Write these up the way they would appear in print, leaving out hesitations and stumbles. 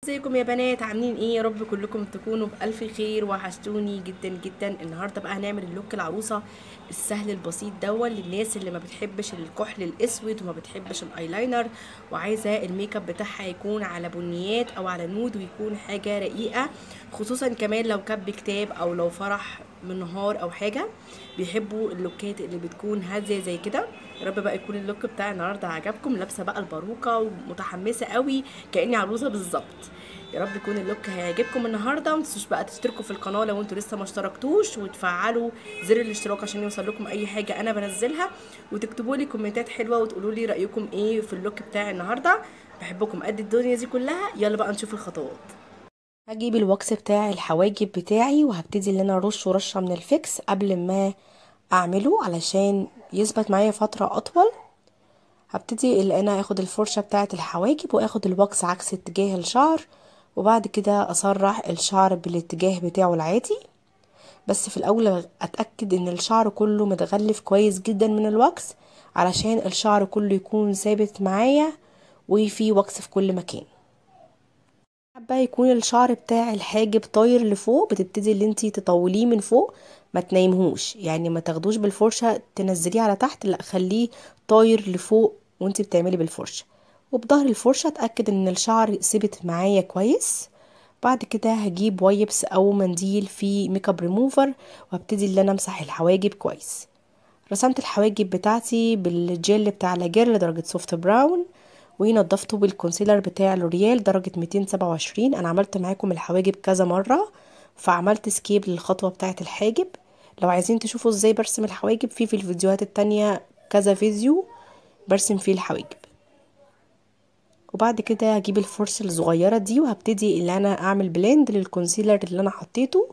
ازيكم يا بنات؟ عاملين ايه؟ يا رب كلكم تكونوا بألف خير. وحشتوني جدا جدا. النهارده بقى هنعمل اللوك العروسه السهل البسيط للناس اللي ما بتحبش الكحل الاسود وما بتحبش الايلاينر، وعايزه الميك اب بتاعها يكون على بنيات او على نود ويكون حاجه رقيقه، خصوصا كمان لو كب كتاب او لو فرح من نهار او حاجه بيحبوا اللوكات اللي بتكون هاديه زي كده. يا رب بقى يكون اللوك بتاع النهارده عجبكم. لابسه بقى الباروكه ومتحمسه قوي كاني عروسه بالظبط. يا رب يكون اللوك هيعجبكم النهارده. ما تنسوش بقى تشتركوا في القناه لو انتوا لسه ما اشتركتوش، وتفعلوا زر الاشتراك عشان يوصل لكم اي حاجه انا بنزلها، وتكتبوا لي كومنتات حلوه وتقولوا لي رايكم ايه في اللوك بتاعي النهارده. بحبكم قد الدنيا دي كلها. يلا بقى نشوف الخطوات. هجيب الوكس بتاع الحواجب بتاعي وهبتدي ان انا ارشه رشه من الفيكس قبل ما اعمله علشان يثبت معايا فتره اطول. هبتدي ان انا اخد الفرشه بتاعه الحواجب واخد الوكس عكس اتجاه الشعر، وبعد كده اسرح الشعر بالاتجاه بتاعه العادي. بس في الاول اتاكد ان الشعر كله متغلف كويس جدا من الوكس علشان الشعر كله يكون ثابت معايا وفي وكس في كل مكان. حابه يكون الشعر بتاع الحاجب طاير لفوق، بتبتدي اللي انتي تطوليه من فوق، ما تنيمهوش، يعني ما تاخدوش بالفرشه تنزليه على تحت، لا خليه طاير لفوق وانتي بتعملي بالفرشه. وبظهر الفرشه اتاكد ان الشعر ثبت معايا كويس. بعد كده هجيب وايبس او منديل فيه ميك اب ريموفر وهبتدي ان انا امسح الحواجب كويس. رسمت الحواجب بتاعتي بالجل بتاع لاجير لدرجة سوفت براون، ونضفته بالكونسيلر بتاع لوريال درجة 227. انا عملت معاكم الحواجب كذا مرة فعملت سكيب للخطوة بتاعة الحاجب. لو عايزين تشوفوا ازاي برسم الحواجب في الفيديوهات التانية كذا فيديو برسم فيه الحواجب. وبعد كده هجيب الفرشة الصغيرة دي وهبتدي ان انا اعمل بلند للكونسيلر اللي انا حطيته،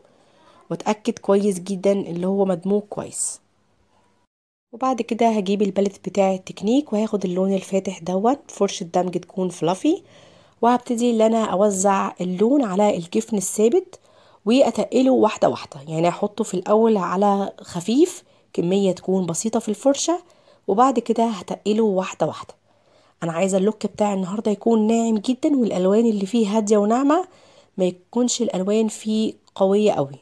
واتأكد كويس جدا اللي هو مدموج كويس. وبعد كده هجيب الباليت بتاع التكنيك وهاخد اللون الفاتح فرشة دمج تكون فلافي، وهبتدي ان انا اوزع اللون على الجفن الثابت واتقله واحدة واحدة، يعني احطه في الاول على خفيف كمية تكون بسيطة في الفرشة، وبعد كده هتقله واحدة واحدة. انا عايزة اللوك بتاع النهاردة يكون ناعم جدا والالوان اللي فيه هادية وناعمة، ما يكونش الالوان فيه قوية قوي.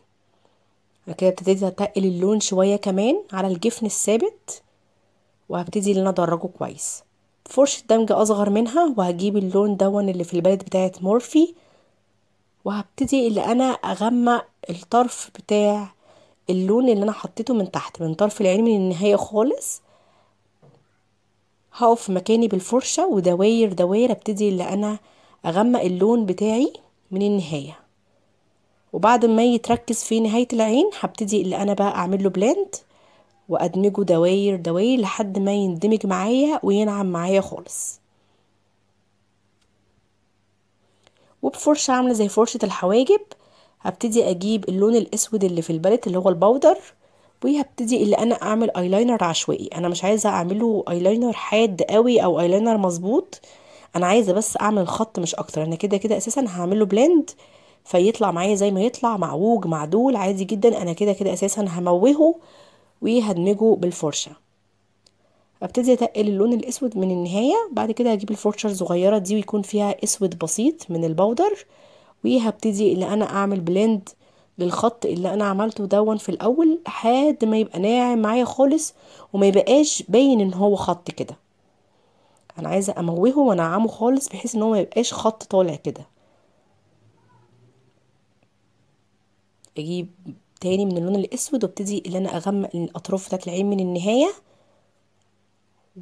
انا كده ابتديت اتقل اللون شوية كمان على الجفن الثابت، وهبتدي ان انا ادرجه كويس. فرشة دمج اصغر منها وهجيب اللون اللي في البلد بتاعت مورفي، وهبتدي اللي انا اغمق الطرف بتاع اللون اللي انا حطيته من تحت من طرف العين من النهاية خالص. هقف مكاني بالفرشة ودواير دواير ابتدي اللي انا اغمق اللون بتاعي من النهاية، وبعد ما يتركز في نهاية العين هبتدي اللي انا بقى اعمل له بلند وادمجه دواير دواير لحد ما يندمج معايا وينعم معايا خالص. وبفرشة عاملة زي فرشة الحواجب هبتدي اجيب اللون الاسود اللي في الباليت اللي هو البودر، وهبتدي اللي انا اعمل ايلاينر عشوائي. انا مش عايزة اعمله ايلاينر حاد قوي او ايلاينر مظبوط، انا عايزة بس اعمل خط مش اكتر. انا كده كده اساسا هعمله بلند فيطلع معايا زي ما يطلع، معوج معدول عادي جدا. انا كده كده اساسا هموهه وهدمجه بالفرشة. ابتدي اتقل اللون الاسود من النهاية. بعد كده هجيب الفرشة الصغيرة دي ويكون فيها اسود بسيط من البودر، وهبتدي اللي انا اعمل بلند للخط اللي انا عملته في الاول لحد ما يبقى ناعم معايا خالص وما يبقاش باين ان هو خط كده. انا عايزة اموهه وانعمه خالص بحيث ان هو ما يبقاش خط طالع كده. اجيب تاني من اللون الاسود وابتدي اللي انا اغمق الاطراف بتاعت العين من النهاية،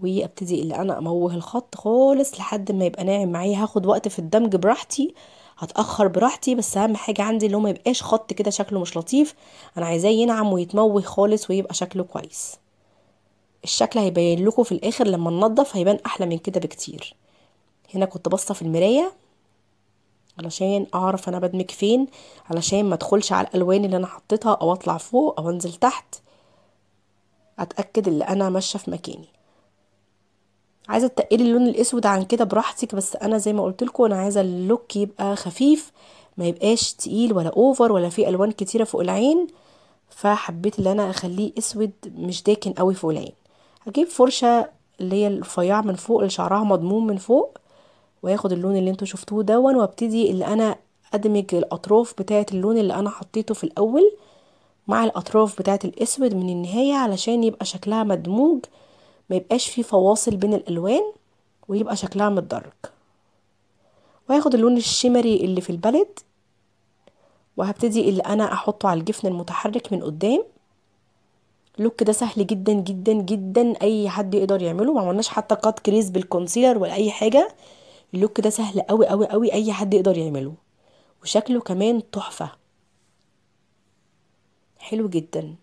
وابتدي اللي انا اموه الخط خالص لحد ما يبقى ناعم معايا. هاخد وقت في الدمج براحتي، هتاخر براحتي، بس اهم حاجه عندي اللي هو ما يبقاش خط كده شكله مش لطيف. انا عايزاه ينعم ويتموه خالص ويبقى شكله كويس. الشكل هيبين لكم في الاخر لما ننضف هيبان احلى من كده بكتير. هنا كنت باصه في المرايه علشان اعرف انا بدمج فين، علشان ما ادخلش على الالوان اللي انا حطيتها او اطلع فوق او انزل تحت. اتاكد ان انا ماشيه في مكاني. عايزه تقلي اللون الاسود عن كده براحتك، بس انا زي ما قلت لكم انا عايزه اللوك يبقى خفيف، ما يبقاش تقيل ولا اوفر ولا فيه الوان كتيره فوق العين، فحبيت ان انا اخليه اسود مش داكن قوي فوق العين. هجيب فرشه اللي هي الرفيعه من فوق اللي شعرها مضموم من فوق، وهاخد اللون اللي انتوا شفتوه دون، وابتدي اللي انا ادمج الاطراف بتاعه اللون اللي انا حطيته في الاول مع الاطراف بتاعه الاسود من النهايه، علشان يبقى شكلها مدموج، ما يبقاش فيه فواصل بين الالوان، ويبقى شكلها متدرج. وهاخد اللون الشمري اللي في البلد، وهبتدي اللي انا احطه على الجفن المتحرك من قدام. اللوك ده سهل جدا جدا جدا، اي حد يقدر يعمله، ما عملناش حتى قات كريز بالكونسيلر ولا اي حاجه. اللوك ده سهل قوي قوي قوي، اي حد يقدر يعمله، وشكله كمان تحفه، حلو جدا.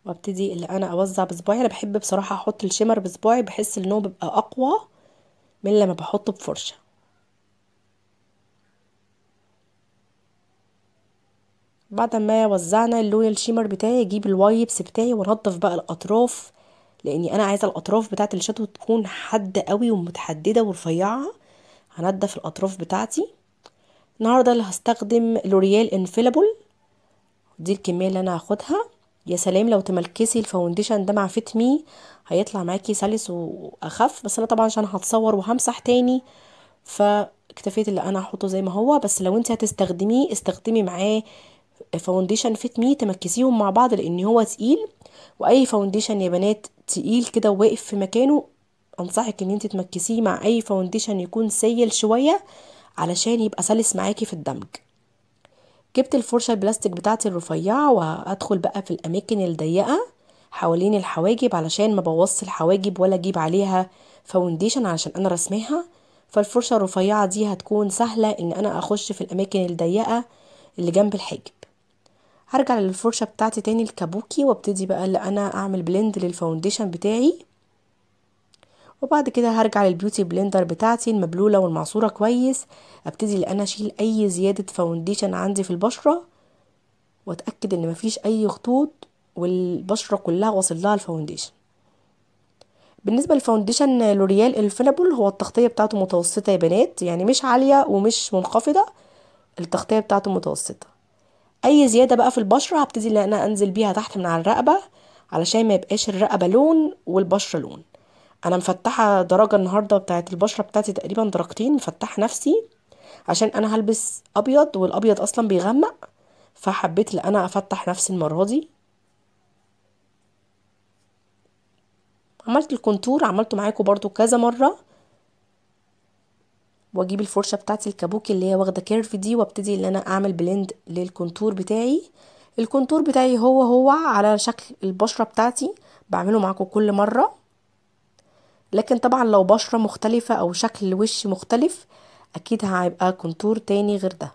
وابتدي اللي انا اوزع بصباعي. انا بحب بصراحه احط الشمر بصباعي، بحس ان هو بيبقى اقوى من لما بحطه بفرشه. بعد ما وزعنا اللون الشيمر بتاعي، اجيب الوايبس بتاعي وانضف بقى الاطراف، لاني انا عايزه الاطراف بتاعه الشاتو تكون حاده قوي ومتحدده ورفيعه. هنضف الاطراف بتاعتي. النهارده اللي هستخدم لوريال انفيلابل، دي الكميه اللي انا هاخدها. يا سلام لو تملكسي الفاونديشن ده مع فيت مي، هيطلع معاكي سلس واخف، بس انا طبعا عشان هتصور وهمسح تاني فاكتفيت اللي انا هحطه زي ما هو. بس لو انت هتستخدميه استخدمي معاه فاونديشن فيت مي، تمكسيهم مع بعض لان هو تقيل. واي فاونديشن يا بنات تقيل كده وواقف في مكانه، انصحك ان انت تمكسيه مع اي فاونديشن يكون سيل شويه، علشان يبقى سلس معاكي في الدمج. جبت الفرشه البلاستيك بتاعتي الرفيعه، وهدخل بقى في الاماكن الضيقه حوالين الحواجب، علشان ما بوظش الحواجب ولا اجيب عليها فاونديشن، علشان انا رسمها. فالفرشه الرفيعه دي هتكون سهله ان انا اخش في الاماكن الضيقه اللي جنب الحاجب. هرجع للفرشه بتاعتي تاني الكابوكي، وابتدي بقى اللي انا اعمل بلند للفاونديشن بتاعي. وبعد كده هرجع للبيوتي بلندر بتاعتي المبلوله والمعصوره كويس، ابتدي اللي انا اشيل اي زياده فاونديشن عندي في البشره، واتاكد ان مفيش اي خطوط والبشره كلها واصل لها الفاونديشن. بالنسبه للفاونديشن لوريال انفيلابل، هو التغطيه بتاعته متوسطه يا بنات، يعني مش عاليه ومش منخفضه، التغطيه بتاعته متوسطه. اي زياده بقى في البشره هبتدي ان انا انزل بيها تحت من على الرقبه، علشان ما يبقاش الرقبه لون والبشره لون. انا مفتحه درجه النهارده بتاعت البشره بتاعتي تقريبا درجتين، مفتحه نفسي عشان انا هلبس ابيض، والابيض اصلا بيغمق، فحبيت ان انا افتح نفسي المره دي. عملت الكونتور، عملته معاكم برضو كذا مره. واجيب الفرشه بتاعتي الكابوكي اللي هي واخده كيرف دي، وابتدي ان انا اعمل بلند للكونتور بتاعي. الكونتور بتاعي هو على شكل البشره بتاعتي، بعمله معاكم كل مره. لكن طبعا لو بشره مختلفه او شكل وش مختلف، اكيد هيبقى كونتور تاني غير ده.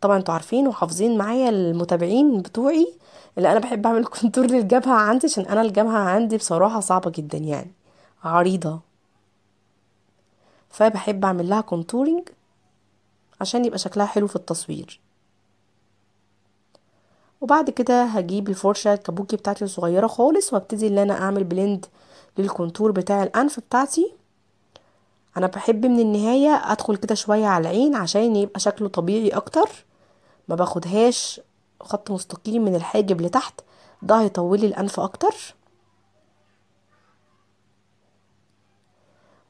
طبعا انتوا عارفين وحافظين معايا المتابعين بتوعي اللي انا بحب اعمل كونتور للجبهه عندي، عشان انا الجبهه عندي بصراحه صعبه جدا، يعني عريضه، فبحب اعمل لها كونتورنج عشان يبقى شكلها حلو في التصوير. وبعد كده هجيب الفرشه الكابوكي بتاعتي الصغيره خالص، وابتدي ان انا اعمل بلند للكونتور بتاع الانف بتاعتي. انا بحب من النهايه ادخل كده شويه على العين عشان يبقى شكله طبيعي اكتر، ما باخدهاش خط مستقيم من الحاجب لتحت، ده هيطولي الانف اكتر.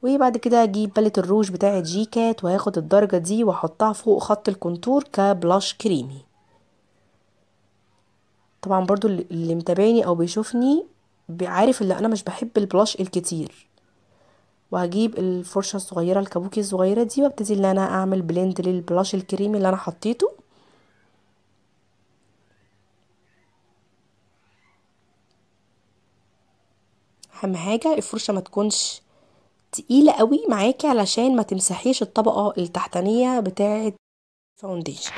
وبعد كده اجيب باليت الروج بتاعه جيكات، وهاخد الدرجه دي واحطها فوق خط الكونتور كبلاش كريمي. طبعا برضو اللي متابعني او بيشوفني بيعرف ان انا مش بحب البلاش الكتير. وهجيب الفرشه الصغيره الكابوكي الصغيره دي، وابتدي ان انا اعمل بلند للبلاش الكريمي اللي انا حطيته. اهم حاجه الفرشه ما تكونش تقيله قوي معاكي، علشان ما تمسحيش الطبقه التحتانيه بتاعه فاونديشن.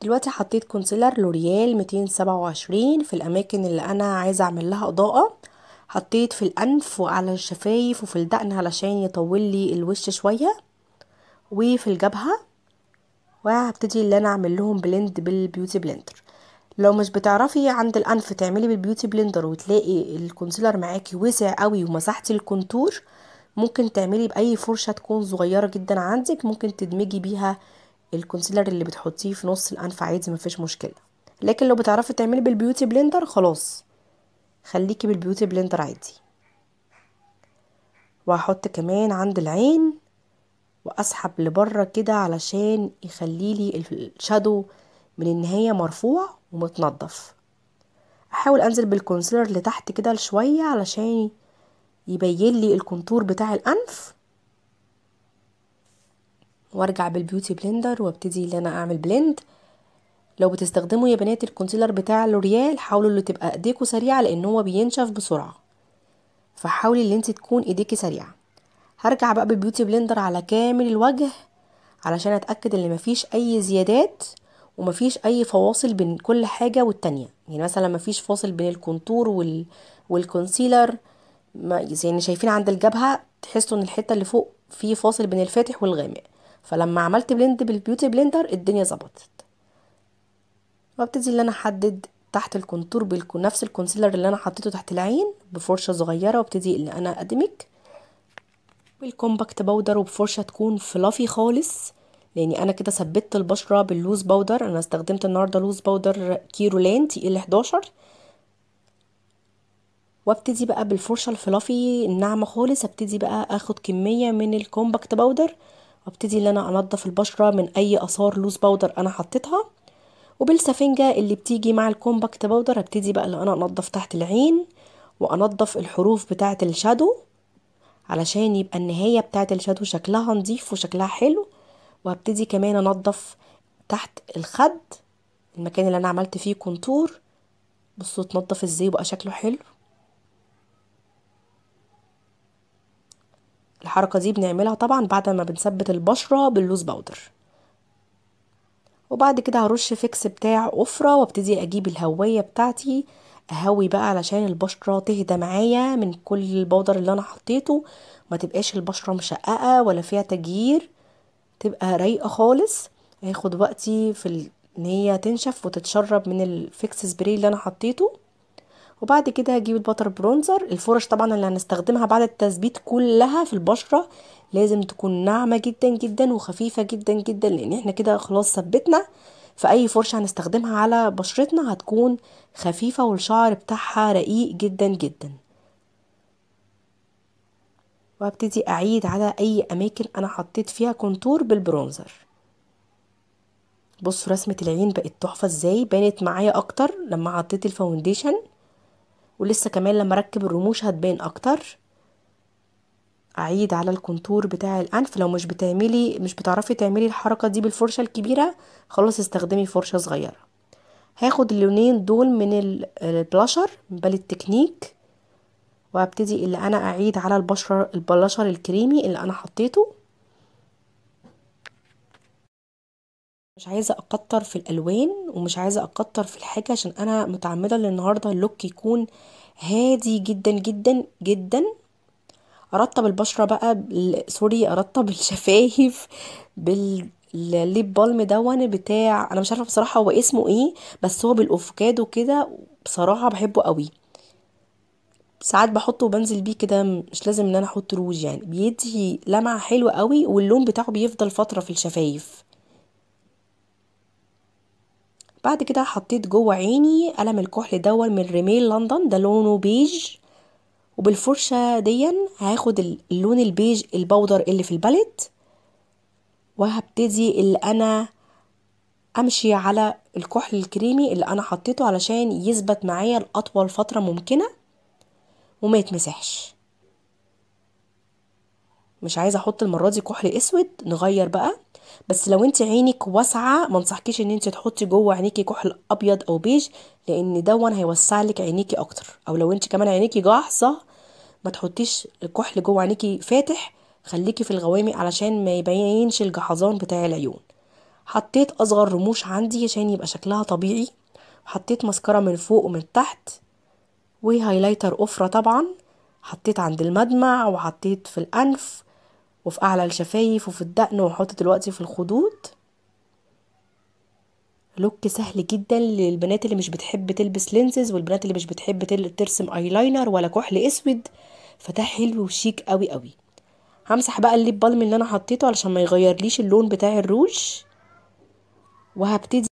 دلوقتي حطيت كونسيلر لوريال 227 في الاماكن اللي انا عايزه اعمل لها اضاءه. حطيت في الانف وعلى الشفايف وفي الدقن علشان يطول لي الوش شويه، وفي الجبهه. وهبتدي اللي انا اعمل لهم بلند بالبيوتي بلندر. لو مش بتعرفي عند الانف تعملي بالبيوتي بلندر وتلاقي الكونسيلر معاكي وسع قوي ومسحتي الكونتور، ممكن تعملي باي فرشه تكون صغيره جدا عندك، ممكن تدمجي بيها الكونسيلر اللي بتحطيه في نص الانف عادي، مفيش مشكله. لكن لو بتعرفي تعملي بالبيوتي بلندر خلاص خليكي بالبيوتي بلندر عادي. وهحط كمان عند العين واسحب لبره كده علشان يخليلي الشادو من النهاية مرفوع ومتنضف. احاول انزل بالكونسيلر لتحت كده شوية علشان يبين لي الكونتور بتاع الانف، وارجع بالبيوتي بلندر وابتدي ان انا اعمل بلند. لو بتستخدموا يا بنات الكونسيلر بتاع لوريال حاولوا اللي تبقى ايديكوا سريعه لان هو بينشف بسرعه، فحاولي ان انت تكون ايديكي سريعه. هرجع بقى بالبيوتي بلندر على كامل الوجه علشان اتاكد ان مفيش اي زيادات ومفيش اي فواصل بين كل حاجه والتانية. يعني مثلا مفيش فاصل بين الكونتور والكونسيلر، يعني شايفين عند الجبهه تحسوا ان الحته اللي فوق في فاصل بين الفاتح والغامق، فلما عملت بلند بالبيوتي بلندر الدنيا ظبطت. وابتدي ان انا احدد تحت الكونتور بنفس الكونسيلر اللي انا حطيته تحت العين بفرشه صغيره، وابتدي ان انا ادمج بالكومباكت باودر وبفرشه تكون فلافي خالص، لاني انا كده ثبت البشره باللوز باودر. انا استخدمت النهارده لوز باودر كيرولان تي ال 11. وابتدي بقى بالفرشه الفلافي الناعمه خالص ابتدي بقى اخد كميه من الكومباكت باودر، وابتدي ان انا انضف البشره من اي اثار لوز باودر انا حطيتها. وبالسفنجة اللي بتيجي مع الكومباكت باودر ابتدي بقى اللي انا انضف تحت العين وانضف الحروف بتاعة الشادو علشان يبقى النهاية بتاعة الشادو شكلها نظيف وشكلها حلو. وهبتدي كمان انضف تحت الخد، المكان اللي انا عملت فيه كونتور. بصوا اتنضف ازاي بقى شكله حلو. الحركة دي بنعملها طبعا بعد ما بنثبت البشرة باللوز باودر. وبعد كده هرش فيكس بتاع أفرة وابتدي اجيب الهواية بتاعتي اهوي بقى علشان البشرة تهدى معايا من كل البودر اللي انا حطيته، ما تبقاش البشرة مشققة ولا فيها تجيير، تبقى رايقة خالص. هاخد وقتي في ان هي تنشف وتتشرب من الفيكس سبراي اللي انا حطيته. وبعد كده هجيب الباتر برونزر. الفرش طبعا اللي هنستخدمها بعد التثبيت كلها في البشرة لازم تكون ناعمة جدا جدا وخفيفة جدا جدا، لان احنا كده خلاص ثبتنا. فاي فرشة هنستخدمها على بشرتنا هتكون خفيفة والشعر بتاعها رقيق جدا جدا. وابتدي اعيد على اي اماكن انا حطيت فيها كونتور بالبرونزر. بصوا رسمة العين بقت تحفة ازاي، بانت معايا اكتر لما حطيت الفاونديشن، ولسه كمان لما اركب الرموش هتبان اكتر. اعيد على الكونتور بتاع الانف. لو مش بتعرفي تعملي الحركة دي بالفرشة الكبيرة خلاص استخدمي فرشة صغيرة. هاخد اللونين دول من البلاشر من باليت تكنيك وابتدي اللي انا اعيد على البلاشر الكريمي اللي انا حطيته. مش عايزة اكتر في الالوان ومش عايزة اكتر في الحاجة عشان انا متعمدة ان النهاردة اللوك يكون هادي جدا جدا جدا. ارطب البشرة بقى سوري ارطب الشفايف بالليب بالم دون بتاع، انا مش عارفة بصراحة هو اسمه ايه، بس هو بالافوكادو كده بصراحة بحبه قوي. ساعات بحطه وبنزل بيه كده، مش لازم ان انا احط روج، يعني بيدي لمعة حلوة قوي واللون بتاعه بيفضل فترة في الشفايف. بعد كده حطيت جوه عيني قلم الكحل دون من ريميل لندن، ده لونه بيج. وبالفرشة دي هاخد اللون البيج البودر اللي في الباليت وهبتدي اللي انا امشي على الكحل الكريمي اللي انا حطيته علشان يثبت معايا لاطول فترة ممكنة وما يتمسحش. مش عايزة احط المرة دي كحل اسود، نغير بقى. بس لو انت عينك واسعة ما انصحكيش ان انت تحطي جوه عينيكي كحل ابيض او بيج، لان دون هيوسع لك عينيكي اكتر. او لو انت كمان عينيكي جاحظة ما تحطيش الكحل جوه عينيكي فاتح، خليكي في الغوامق علشان ما يبينش الجحظان بتاع العيون. حطيت اصغر رموش عندي عشان يبقى شكلها طبيعي. حطيت مسكرة من فوق ومن تحت وهايلايتر افرة طبعا. حطيت عند المدمع وحطيت في الانف وفي اعلى الشفايف وفي الدقن وحط دلوقتي في الخدود. لوك سهل جدا للبنات اللي مش بتحب تلبس لينزز والبنات اللي مش بتحب ترسم ايلاينر ولا كحل اسود، فده حلو وشيك قوي قوي. همسح بقى الليب بالم اللي انا حطيته علشان ما يغيرليش اللون بتاع الروج وهبتدي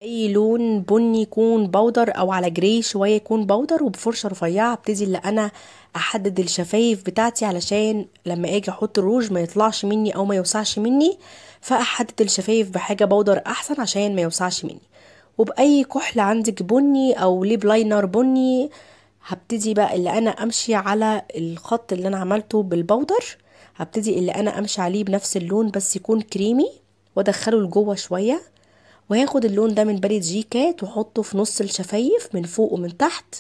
اي لون بني يكون بودر او على جراي شويه يكون بودر، وبفرشه رفيعه ابتدي اللي انا احدد الشفايف بتاعتي علشان لما اجي احط الروج ما يطلعش مني او ما يوسعش مني. فاحدد الشفايف بحاجه بودر احسن عشان ما يوسعش مني. وباي كحل عندك بني او ليب لاينر بني، هبتدي بقى اللي انا امشي على الخط اللي انا عملته بالبودر، هبتدي اللي انا امشي عليه بنفس اللون بس يكون كريمي، وادخله لجوه شويه. وهاخد اللون ده من باليت جي كات واحطه في نص الشفايف من فوق ومن تحت.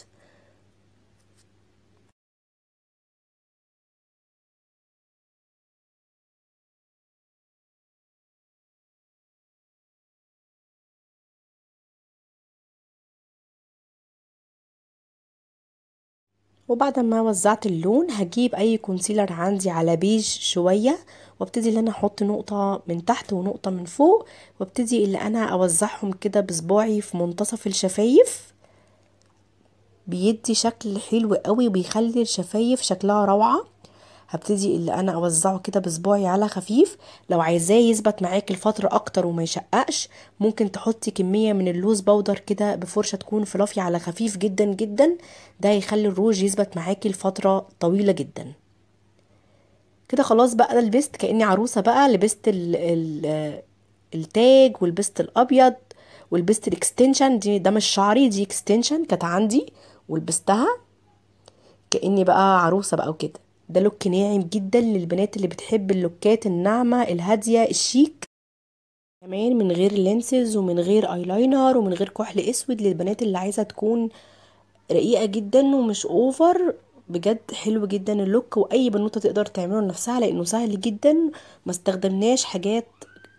وبعد ما وزعت اللون هجيب اي كونسيلر عندي على بيج شوية، وابتدي ان انا احط نقطة من تحت ونقطة من فوق، وابتدي اللي انا اوزعهم كده بصباعي في منتصف الشفايف. بيدي شكل حلو قوي وبيخلي الشفايف شكلها روعة. هبتدي اللي انا اوزعه كده بصباعي على خفيف. لو عايزاه يثبت معاكي الفترة اكتر وما يشققش، ممكن تحطي كمية من اللوز باودر كده بفرشة تكون فلافي على خفيف جدا جدا. ده هيخلي الروج يثبت معاكي لفترة طويلة جدا. كده خلاص بقى أنا لبست كأني عروسة بقى، لبست التاج ولبست الابيض ولبست الاكستنشن دي، ده مش شعري، دي اكستنشن كانت عندي ولبستها كأني بقى عروسة بقى وكده. ده لوك ناعم جدا للبنات اللي بتحب اللوكات الناعمة الهادية الشيك، كمان من غير لينسز ومن غير ايلاينر ومن غير كحل اسود، للبنات اللي عايزة تكون رقيقة جدا ومش اوفر. بجد حلو جدا اللوك، واي بنوتة تقدر تعمله لنفسها لانه سهل جدا. ما استخدمناش حاجات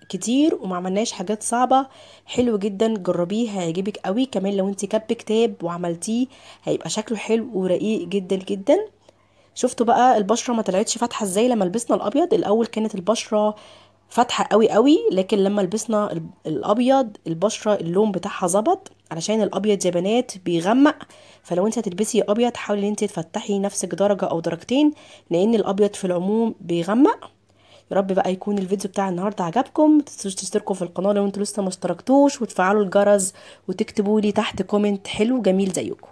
كتير وما عملناش حاجات صعبة. حلو جدا، جربيه هيعجبك قوي. كمان لو انت كاتبه كتاب وعملتيه هيبقى شكله حلو ورقيق جدا جدا. شفتوا بقى البشره ما طلعتش فاتحه ازاي لما لبسنا الابيض؟ الاول كانت البشره فاتحه قوي قوي، لكن لما لبسنا الابيض البشره اللون بتاعها ظبط، علشان الابيض يا بنات بيغمق. فلو انت هتلبسي ابيض حاولي ان انت تفتحي نفسك درجه او درجتين، لان الابيض في العموم بيغمق. يا رب بقى يكون الفيديو بتاع النهارده عجبكم. متنسوش تشتركوا في القناه لو انتوا لسه ما اشتركتوش، وتفعلوا الجرس وتكتبوا لي تحت كومنت حلو جميل زيكم.